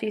3